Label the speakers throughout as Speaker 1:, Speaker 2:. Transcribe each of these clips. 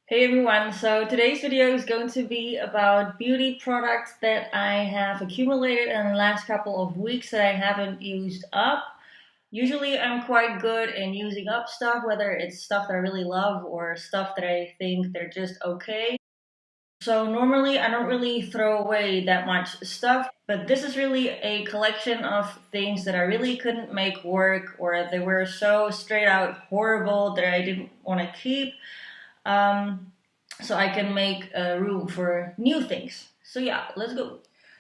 Speaker 1: Hey everyone, so today's video is going to be about beauty products that I have accumulated in the last couple of weeks that I haven't used up. Usually I'm quite good in using up stuff, whether it's stuff that I really love or stuff that I think they're just okay. So normally I don't really throw away that much stuff, but this is really a collection of things that I really couldn't make work, or they were so straight out horrible that I didn't want to keep. Um, so I can make room for new things. So yeah, let's go.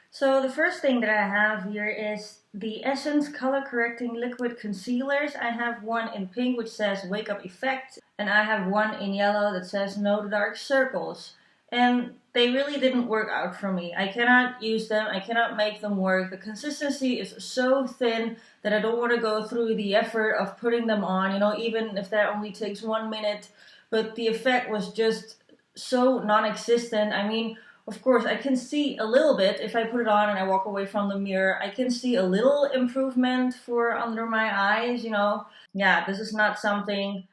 Speaker 1: So the first thing that I have here is the Essence Color Correcting Liquid Concealers. I have one in pink which says Wake Up Effect, and I have one in yellow that says No Dark Circles. And they really didn't work out for me. I cannot use them, I cannot make them work. The consistency is so thin that I don't want to go through the effort of putting them on, even if that only takes 1 minute. But the effect was just so non-existent. I mean, of course, I can see a little bit if I put it on and I walk away from the mirror. I can see a little improvement for under my eyes. Yeah, this is not something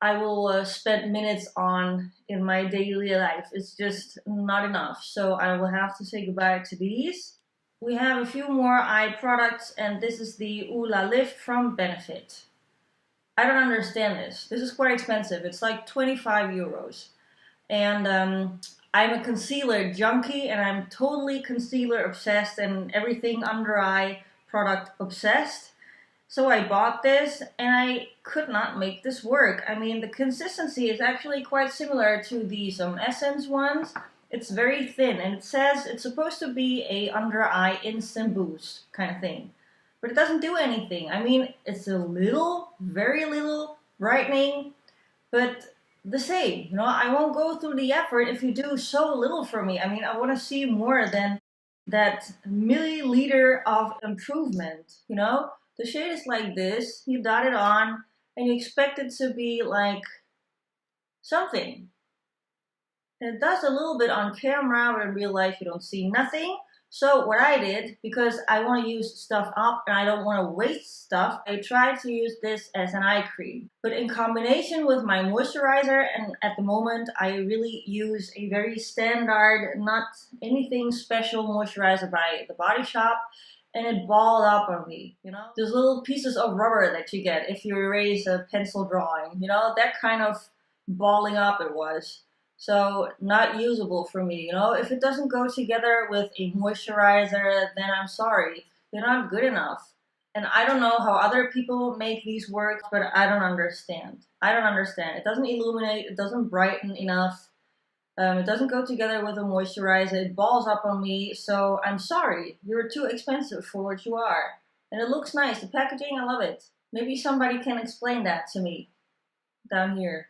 Speaker 1: I will spend minutes on in my daily life. It's just not enough. So I will have to say goodbye to these. We have a few more eye products, and this is the Ooh La Lift from Benefit. I don't understand this. This is quite expensive. It's like 25 euros. And I'm a concealer junkie, and I'm totally concealer obsessed and everything under eye product obsessed. So I bought this and I could not make this work. I mean, the consistency is actually quite similar to the Essence ones. It's very thin, and it says it's supposed to be a under eye instant boost kind of thing. But it doesn't do anything. I mean, it's a little, very little brightening, but the same. I won't go through the effort if you do so little for me. I mean, I want to see more than that milliliter of improvement. The shade is like this. You dot it on, and you expect it to be like something. And it does a little bit on camera, but in real life you don't see nothing. So what I did, because I want to use stuff up and I don't want to waste stuff, I tried to use this as an eye cream. But in combination with my moisturizer, and at the moment I really use a very standard, not anything special moisturizer by The Body Shop, and it balled up on me, Those little pieces of rubber that you get if you erase a pencil drawing, that kind of balling up it was. So not usable for me, If it doesn't go together with a moisturizer, then I'm sorry. They're not good enough. And I don't know how other people make these work, but I don't understand. I don't understand. It doesn't illuminate, it doesn't brighten enough. It doesn't go together with a moisturizer. It balls up on me, so I'm sorry. You're too expensive for what you are. And it looks nice. The packaging, I love it. Maybe somebody can explain that to me down here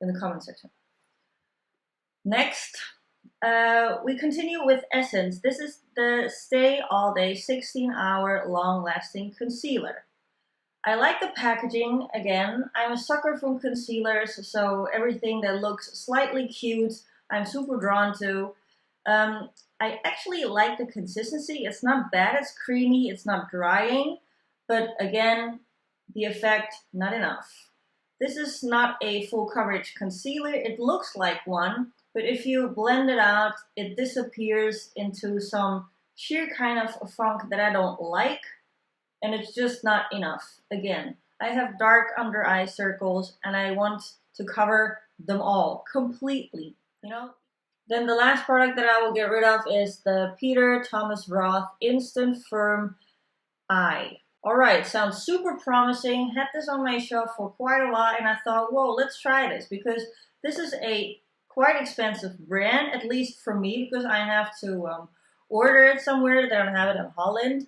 Speaker 1: in the comment section. Next, we continue with Essence. This is the Stay All Day 16-hour long-lasting concealer. I like the packaging. Again, I'm a sucker for concealers, so everything that looks slightly cute, I'm super drawn to. I actually like the consistency. It's not bad, it's creamy, it's not drying, but again, the effect, not enough. This is not a full coverage concealer. It looks like one, but if you blend it out, it disappears into some sheer kind of funk that I don't like, and it's just not enough. Again, I have dark under eye circles, and I want to cover them all completely, Then the last product that I will get rid of is the Peter Thomas Roth Instant Firm Eye. Alright, sounds super promising. Had this on my shelf for quite a while, and I thought, whoa, let's try this, because this is a quite expensive brand, at least for me, because I have to order it somewhere. They don't have it in Holland.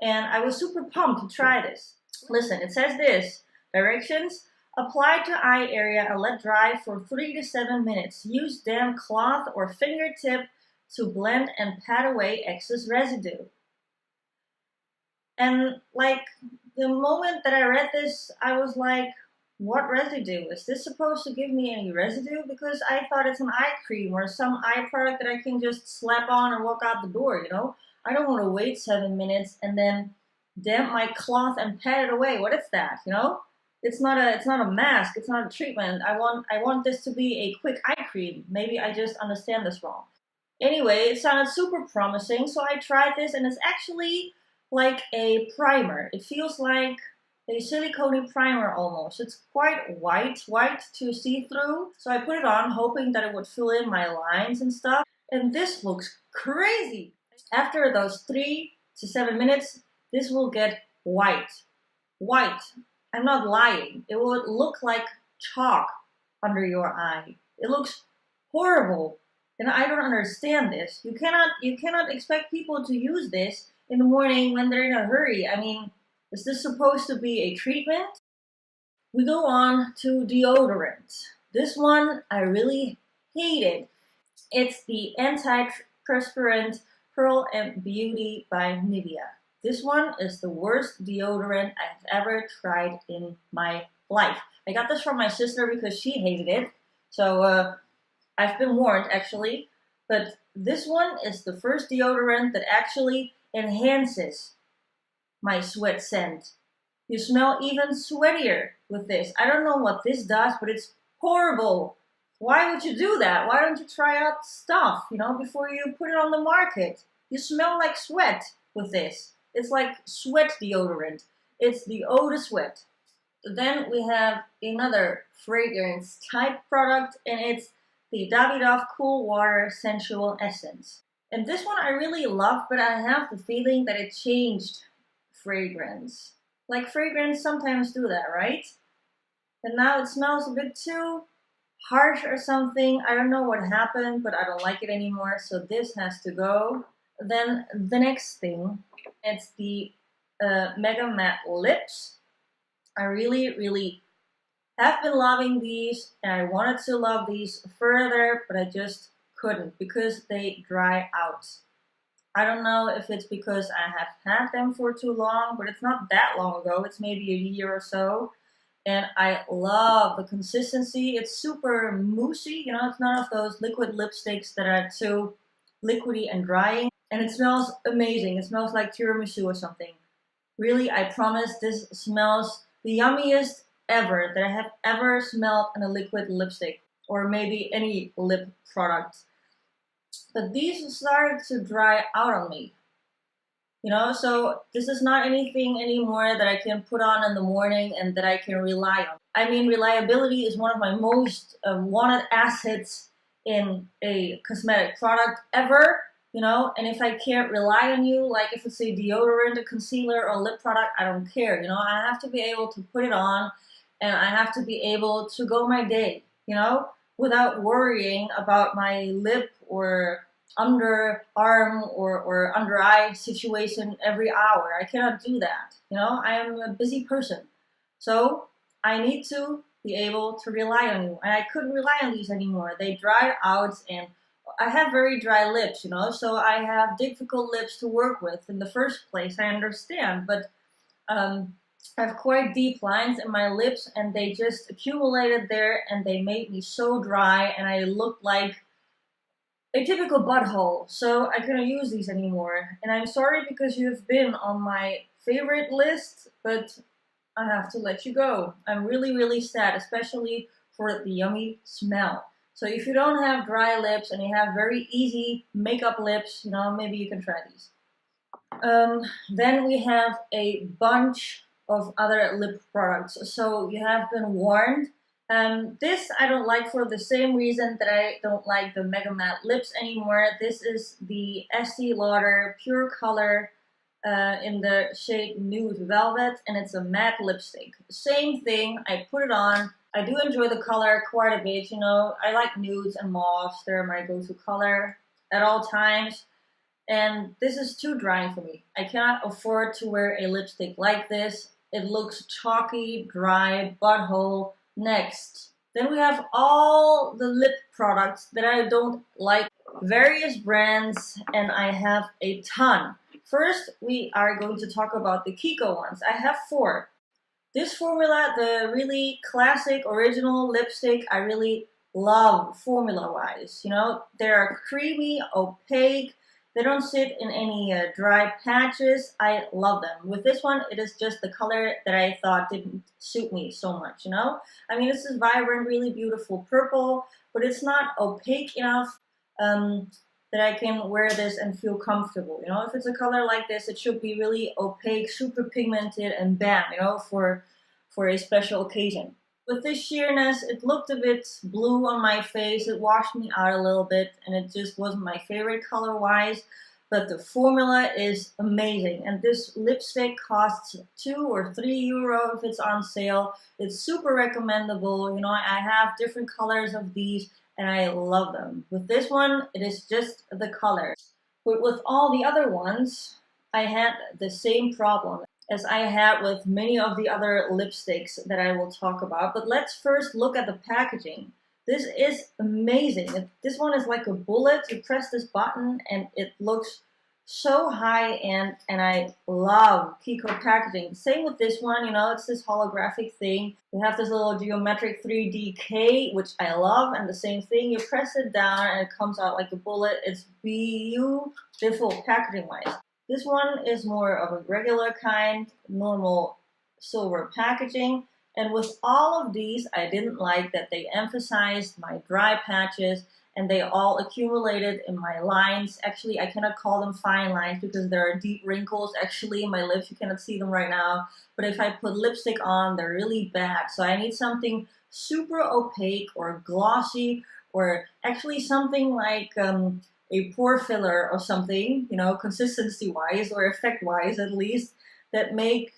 Speaker 1: And I was super pumped to try this. Listen, it says this. Directions. Apply to eye area and let dry for 3 to 7 minutes. Use damp cloth or fingertip to blend and pat away excess residue. And like, the moment that I read this, I was like, what residue? Is this supposed to give me any residue? Because I thought it's an eye cream or some eye product that I can just slap on and walk out the door, I don't want to wait 7 minutes and then damp my cloth and pat it away. What is that, It's not a mask, it's not a treatment. I want this to be a quick eye cream. Maybe I just understand this wrong. Anyway, it sounded super promising, so I tried this, and it's actually like a primer. It feels like a silicone primer almost. It's quite white to see through. So I put it on hoping that it would fill in my lines and stuff. And this looks crazy. After those 3 to 7 minutes, this will get white. White. I'm not lying. It will look like chalk under your eye. It looks horrible. And I don't understand this. You cannot expect people to use this in the morning when they're in a hurry. I mean, is this supposed to be a treatment? We go on to deodorant. This one I really hated. It's the Anti-Perspirant Pearl and Beauty by Nivea. This one is the worst deodorant I've ever tried in my life. I got this from my sister because she hated it. So I've been warned actually. But this one is the first deodorant that actually enhances my sweat scent. You smell even sweatier with this. I don't know what this does, but it's horrible. Why would you do that? Why don't you try out stuff, before you put it on the market? You smell like sweat with this. It's like sweat deodorant. It's the eau de sweat. Then we have another fragrance type product, and it's the Davidoff Cool Water Sensual Essence. And this one I really love, but I have the feeling that it changed fragrance. Like fragrance sometimes do that, right? And now it smells a bit too harsh or something. I don't know what happened, but I don't like it anymore, so this has to go. Then the next thing, it's the Mega Matte Lips. I really have been loving these, and I wanted to love these further, but I just couldn't because they dry out. I don't know if it's because I have had them for too long, but it's not that long ago. It's maybe a year or so. And I love the consistency. It's super moussey, it's none of those liquid lipsticks that are too liquidy and drying. And it smells amazing. It smells like tiramisu or something. Really, I promise this smells the yummiest ever that I have ever smelled in a liquid lipstick. Or maybe any lip product. But these started to dry out on me. So this is not anything anymore that I can put on in the morning and that I can rely on. I mean, reliability is one of my most wanted assets in a cosmetic product ever, and if I can't rely on you, like if it's a deodorant, a concealer, or a lip product, I don't care, I have to be able to put it on, and I have to be able to go my day, without worrying about my lip or underarm or under eye situation every hour. I cannot do that. I am a busy person. So I need to be able to rely on you. And I couldn't rely on these anymore. They dried out, and I have very dry lips, so I have difficult lips to work with in the first place. I understand, but I have quite deep lines in my lips, and they just accumulated there, and they made me so dry, and I looked like a typical butthole, so I couldn't use these anymore. And I'm sorry because you have been on my favorite list, but I have to let you go. I'm really sad, especially for the yummy smell. So if you don't have dry lips and you have very easy makeup lips, maybe you can try these. Then we have a bunch of other lip products. So you have been warned. This I don't like for the same reason that I don't like the Mega Matte Lips anymore. This is the Estee Lauder Pure Color in the shade Nude Velvet, and it's a matte lipstick. Same thing, I put it on. I do enjoy the color quite a bit, I like nudes and mauves. They're my go-to color at all times. And this is too drying for me. I cannot afford to wear a lipstick like this. It looks chalky, dry, butthole. Next. Then we have all the lip products that I don't like. Various brands, and I have a ton. First, we are going to talk about the Kiko ones. I have 4. This formula, the really classic original lipstick, I really love formula-wise. They're creamy, opaque, They don't sit in any dry patches. I love them. With this one, it is just the color that I thought didn't suit me so much, you know? I mean, this is vibrant, really beautiful purple, but it's not opaque enough that I can wear this and feel comfortable. You know, if it's a color like this, it should be really opaque, super pigmented, and bam, you know, for a special occasion. With this sheerness, it looked a bit blue on my face. It washed me out a little bit, and it just wasn't my favorite color-wise. But the formula is amazing, and this lipstick costs €2 or €3 if it's on sale. It's super recommendable. You know, I have different colors of these, and I love them. With this one, it is just the color. But with all the other ones, I had the same problem as I had with many of the other lipsticks that I will talk about. But let's first look at the packaging. This is amazing. This one is like a bullet. You press this button and it looks so high-end, and I love Kiko packaging. Same with this one, you know, it's this holographic thing. You have this little geometric 3D K, which I love, and the same thing. You press it down and it comes out like a bullet. It's beautiful packaging-wise. This one is more of a regular kind, normal silver packaging. And with all of these, I didn't like that they emphasized my dry patches and they all accumulated in my lines. Actually, I cannot call them fine lines because there are deep wrinkles actually in my lips. You cannot see them right now. But if I put lipstick on, they're really bad. So I need something super opaque or glossy, or actually something like a pore filler or something, you know, consistency-wise or effect-wise at least, that make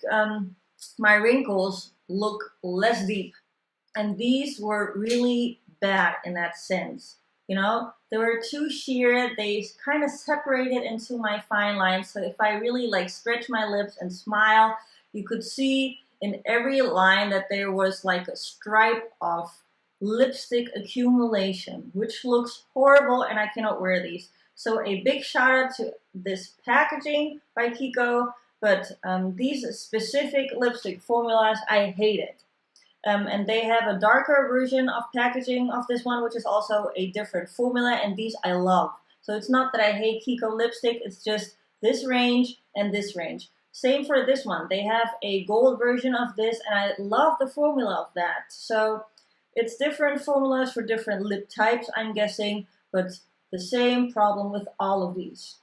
Speaker 1: my wrinkles look less deep. And these were really bad in that sense. You know, they were too sheer. They kind of separated into my fine lines. So if I really like stretch my lips and smile, you could see in every line that there was like a stripe of lipstick accumulation, which looks horrible, and I cannot wear these. So a big shout out to this packaging by Kiko, but these specific lipstick formulas, I hate it. And they have a darker version of packaging of this one, which is also a different formula, and these I love. So it's not that I hate Kiko lipstick, it's just this range and this range. Same for this one. They have a gold version of this, and I love the formula of that. So it's different formulas for different lip types, I'm guessing, but the same problem with all of these.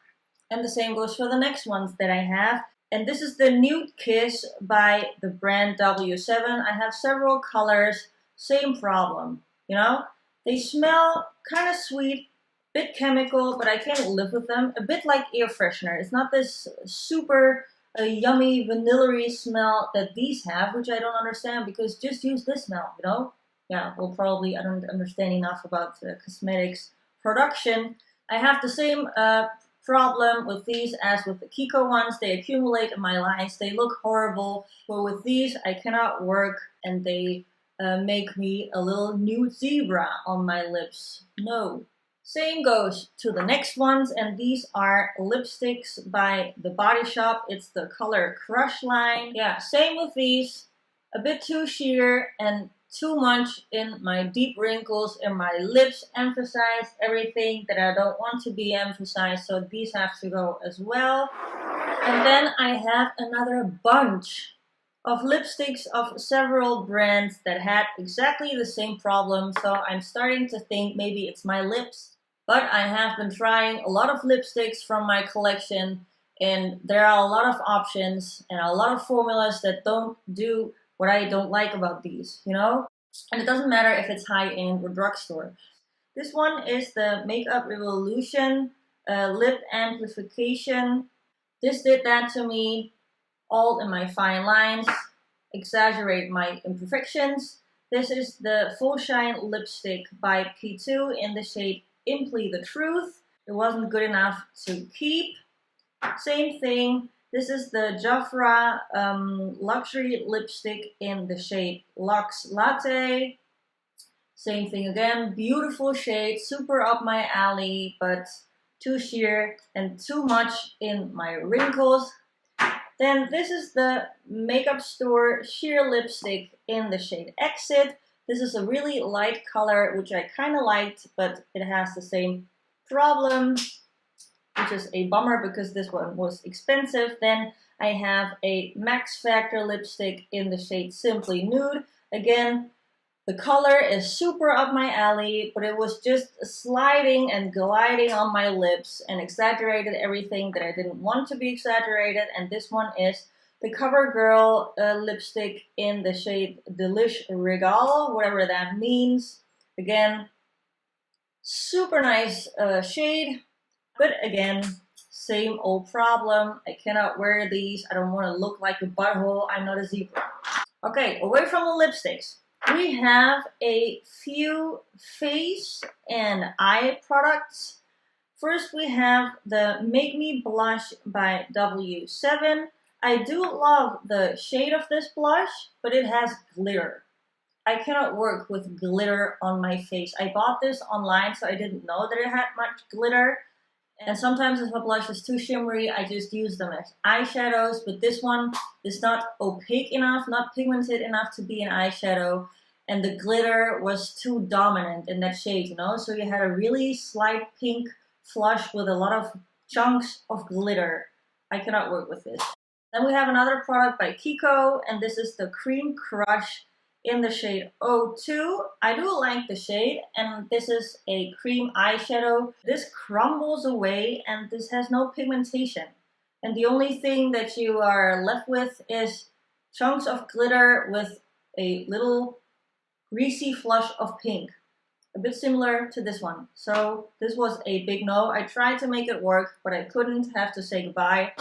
Speaker 1: And the same goes for the next ones that I have. And this is the Nude Kiss by the brand W7. I have several colors, same problem, you know? They smell kind of sweet, bit chemical, but I can't live with them. A bit like air freshener. It's not this super yummy vanilla-y smell that these have, which I don't understand, because just use this smell, you know? Yeah, well, probably I don't understand enough about cosmetics production. I have the same problem with these as with the Kiko ones. They accumulate in my lines. They look horrible. But with these, I cannot work, and they make me a little nude zebra on my lips. No. Same goes to the next ones, and these are lipsticks by The Body Shop. It's the color Crush line. Yeah, same with these. A bit too sheer and too much in my deep wrinkles in my lips, emphasize everything that I don't want to be emphasized, so these have to go as well. And then I have another bunch of lipsticks of several brands that had exactly the same problem, so I'm starting to think maybe it's my lips. But I have been trying a lot of lipsticks from my collection, and there are a lot of options and a lot of formulas that don't do what I don't like about these, you know? And it doesn't matter if it's high-end or drugstore. This one is the Makeup Revolution Lip Amplification. This did that to me, all in my fine lines, exaggerate my imperfections. This is the Full Shine Lipstick by P2 in the shade Imply the Truth. It wasn't good enough to keep. Same thing. This is the Jafra luxury lipstick in the shade Luxe Latte. Same thing again, beautiful shade, super up my alley, but too sheer and too much in my wrinkles. Then this is the Makeup Store sheer lipstick in the shade Exit. This is a really light color, which I kind of liked, but it has the same problem. which is a bummer because this one was expensive. Then I have a Max Factor lipstick in the shade Simply Nude. Again, the color is super up my alley, but it was just sliding and gliding on my lips and exaggerated everything that I didn't want to be exaggerated. And this one is the Covergirl lipstick in the shade Delish Regal, whatever that means. Again, super nice shade, but again, same old problem. I cannot wear these. I don't want to look like a butthole. I'm not a zebra. Okay, away from the lipsticks. We have a few face and eye products. First, we have the Make Me Blush by W7. I do love the shade of this blush, but it has glitter. I cannot work with glitter on my face. I bought this online, so I didn't know that it had much glitter. And sometimes if a blush is too shimmery, I just use them as eyeshadows. But this one is not opaque enough, not pigmented enough to be an eyeshadow. And the glitter was too dominant in that shade, you know? So you had a really slight pink flush with a lot of chunks of glitter. I cannot work with this. Then we have another product by Kiko, and this is the Cream Crush in the shade 02. I do like the shade, and this is a cream eyeshadow. This crumbles away, and this has no pigmentation. And the only thing that you are left with is chunks of glitter with a little greasy flush of pink. A bit similar to this one. So this was a big no. I tried to make it work, but I couldn't, have to say goodbye.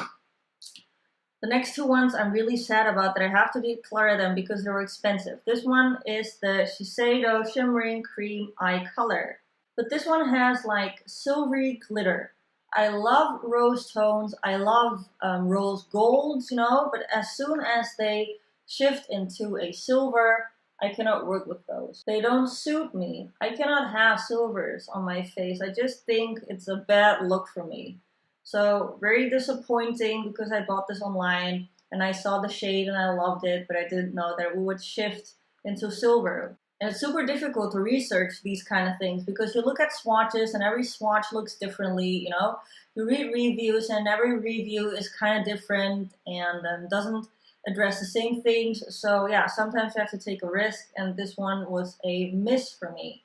Speaker 1: The next two ones I'm really sad about that I have to declare them because they were expensive. This one is the Shiseido Shimmering Cream Eye Color. But this one has like silvery glitter. I love rose tones, I love rose golds, you know, but as soon as they shift into a silver, I cannot work with those. They don't suit me. I cannot have silvers on my face. I just think it's a bad look for me. So very disappointing because I bought this online and I saw the shade and I loved it, but I didn't know that it would shift into silver. And it's super difficult to research these kind of things because you look at swatches and every swatch looks differently, you know. You read reviews and every review is kind of different and doesn't address the same things. So yeah, sometimes you have to take a risk, and this one was a miss for me.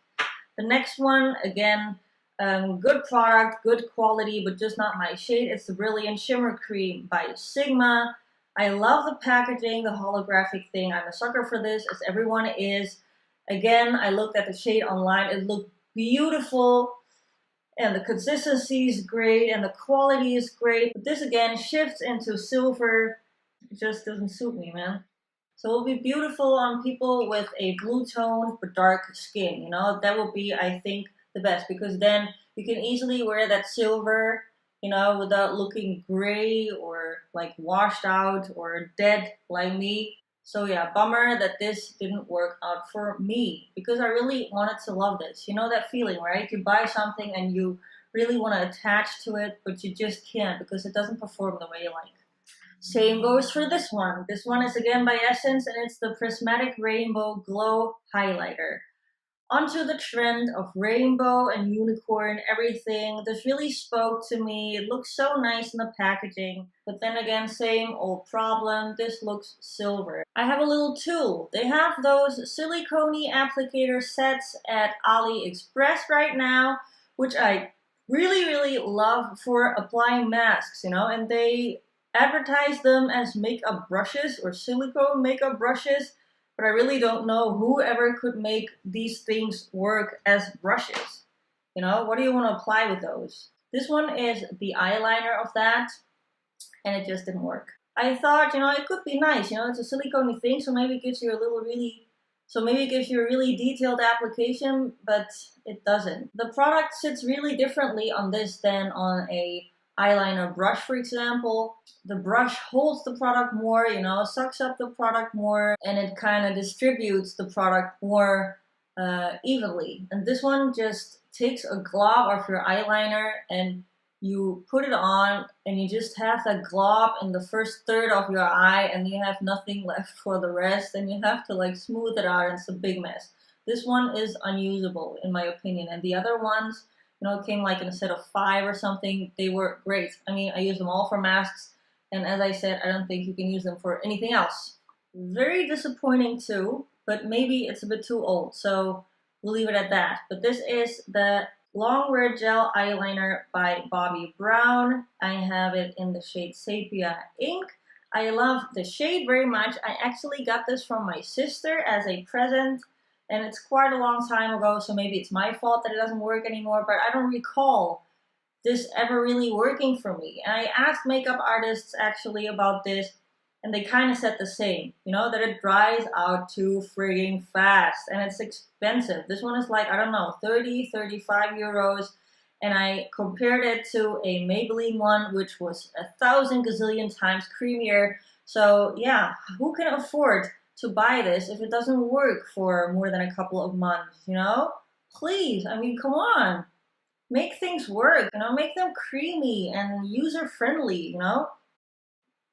Speaker 1: The next one, again, good product, good quality, but just not my shade. It's the Brilliant Shimmer Cream by Sigma. I love the packaging, the holographic thing. I'm a sucker for this, as everyone is. Again, I looked at the shade online. It looked beautiful, and the consistency is great, and the quality is great. But this, again, shifts into silver. It just doesn't suit me, man. So it will be beautiful on people with a blue tone but dark skin, you know. That will be, I think, the best, because then you can easily wear that silver, you know, without looking gray or like washed out or dead like me. So yeah, bummer that this didn't work out for me because I really wanted to love this. You know that feeling, right? You buy something and you really want to attach to it, but you just can't because it doesn't perform the way you like. Same goes for this one. This one is again by Essence, and it's the Prismatic Rainbow Glow Highlighter. Onto the trend of rainbow and unicorn, everything. This really spoke to me. It looks so nice in the packaging. But then again, same old problem. This looks silver. I have a little tool. They have those silicone applicator sets at AliExpress right now, which I really love for applying masks, you know, and they advertise them as makeup brushes or silicone makeup brushes. But I really don't know whoever could make these things work as brushes. You know, what do you want to apply with those? This one is the eyeliner of that, and it just didn't work. I thought, you know, it could be nice. You know, it's a silicone thing, so maybe it gives you a really detailed application, but it doesn't. The product sits really differently on this than on a eyeliner brush, for example. The brush holds the product more, you know, sucks up the product more, and it kind of distributes the product more evenly. And this one just takes a glob of your eyeliner and you put it on, and you just have that glob in the first third of your eye, and you have nothing left for the rest, and you have to like smooth it out, and it's a big mess. This one is unusable in my opinion, and the other ones, You know, it came like in a set of 5 or something. They were great. I mean, I use them all for masks. And as I said, I don't think you can use them for anything else. Very disappointing too, but maybe it's a bit too old. So we'll leave it at that. But this is the Longwear Gel Eyeliner by Bobbi Brown. I have it in the shade Sepia Ink. I love the shade very much. I actually got this from my sister as a present, and it's quite a long time ago, so maybe it's my fault that it doesn't work anymore, but I don't recall this ever really working for me. And I asked makeup artists actually about this, and they kind of said the same, you know, that it dries out too frigging fast and it's expensive. This one is like, I don't know, 30, 35 euros. And I compared it to a Maybelline one, which was 1,000 gazillion times creamier. So yeah, who can afford to buy this if it doesn't work for more than a couple of months, you know? Please, I mean, come on. Make things work, you know, make them creamy and user-friendly, you know?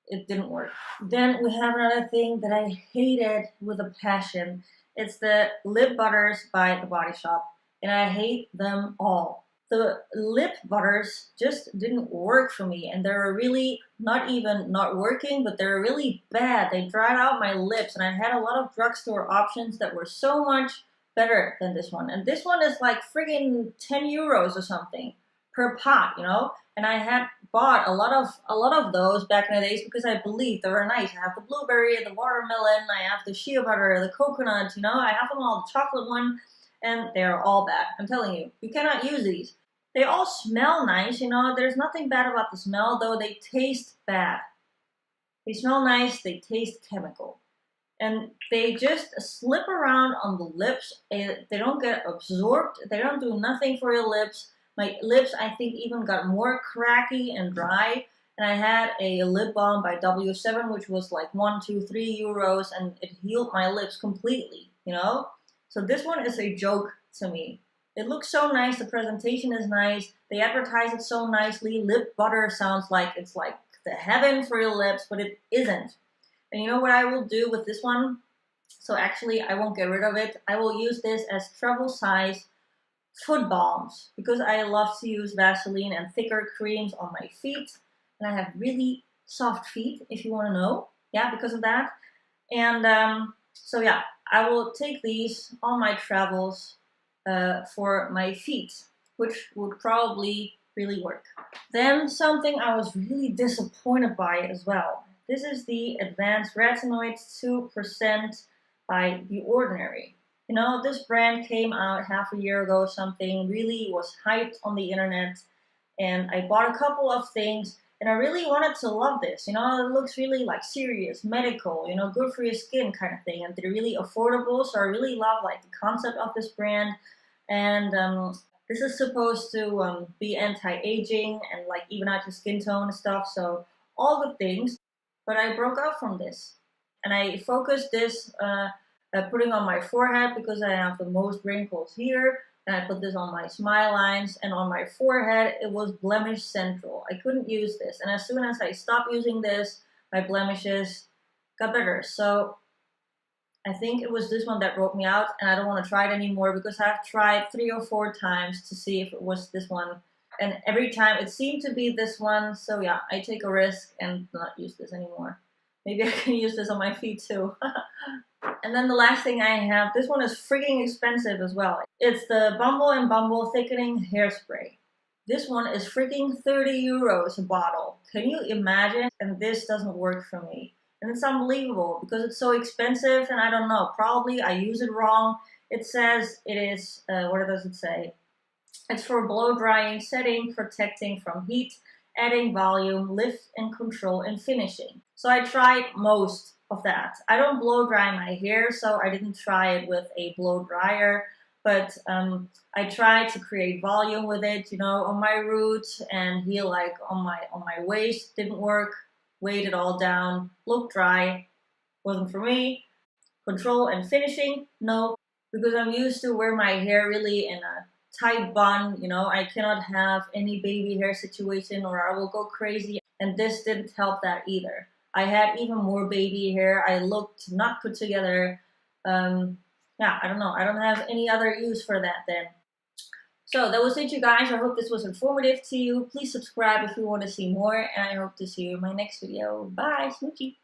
Speaker 1: It didn't work. Then we have another thing that I hated with a passion. It's the lip butters by The Body Shop, and I hate them all. The lip butters just didn't work for me, and they were really not even not working, but they were really bad. They dried out my lips, and I had a lot of drugstore options that were so much better than this one. And this one is like friggin' 10 euros or something per pot, you know? And I had bought a lot of those back in the days because I believed they were nice. I have the blueberry, the watermelon, I have the shea butter, the coconut, you know? I have them all, the chocolate one, and they're all bad. I'm telling you, you cannot use these. They all smell nice, you know? There's nothing bad about the smell, though they taste bad. They smell nice, they taste chemical. And they just slip around on the lips. They don't get absorbed. They don't do nothing for your lips. My lips, I think, even got more cracky and dry. And I had a lip balm by W7, which was like 1, 2, 3 euros, and it healed my lips completely, you know? So this one is a joke to me. It looks so nice, the presentation is nice, they advertise it so nicely. Lip butter sounds like it's like the heaven for your lips, but it isn't. And you know what I will do with this one? So actually, I won't get rid of it. I will use this as travel size foot balms because I love to use Vaseline and thicker creams on my feet. And I have really soft feet, if you want to know. Yeah, because of that. And so yeah, I will take these on my travels for my feet, which would probably really work. Then something I was really disappointed by as well. This is the Advanced Retinoids 2% by The Ordinary. You know, this brand came out half a year ago, something really was hyped on the internet, and I bought a couple of things, and I really wanted to love this. You know, it looks really like serious, medical, you know, good for your skin kind of thing, and they're really affordable, so I really love like the concept of this brand. And this is supposed to be anti-aging and like even out your skin tone and stuff, so all good things. But I broke out from this, and I focused this putting on my forehead because I have the most wrinkles here, and I put this on my smile lines, and on my forehead it was blemish central. I couldn't use this, and as soon as I stopped using this, my blemishes got better. So I think it was this one that broke me out, and I don't want to try it anymore because I've tried 3 or 4 times to see if it was this one, and every time it seemed to be this one. So yeah, I take a risk and not use this anymore. Maybe I can use this on my feet too. And then the last thing I have, this one is freaking expensive as well. It's the Bumble& Bumble Thickening Hairspray. This one is freaking 30 euros a bottle. Can you imagine? And this doesn't work for me. And it's unbelievable because it's so expensive, and I don't know, probably I use it wrong. It says it is, what does it say? It's for blow drying, setting, protecting from heat, adding volume, lift and control, and finishing. So I tried most of that. I don't blow dry my hair, so I didn't try it with a blow dryer, but I tried to create volume with it, you know, on my roots and here like on my waist. Didn't work. Weighed it all down, looked dry, wasn't for me. Control and finishing, no, because I'm used to wear my hair really in a tight bun, you know, I cannot have any baby hair situation or I will go crazy, and this didn't help that either. I had even more baby hair, I looked not put together. Yeah, I don't know, I don't have any other use for that then. So that was it, you guys. I hope this was informative to you. Please subscribe if you want to see more, and I hope to see you in my next video. Bye, smoochie.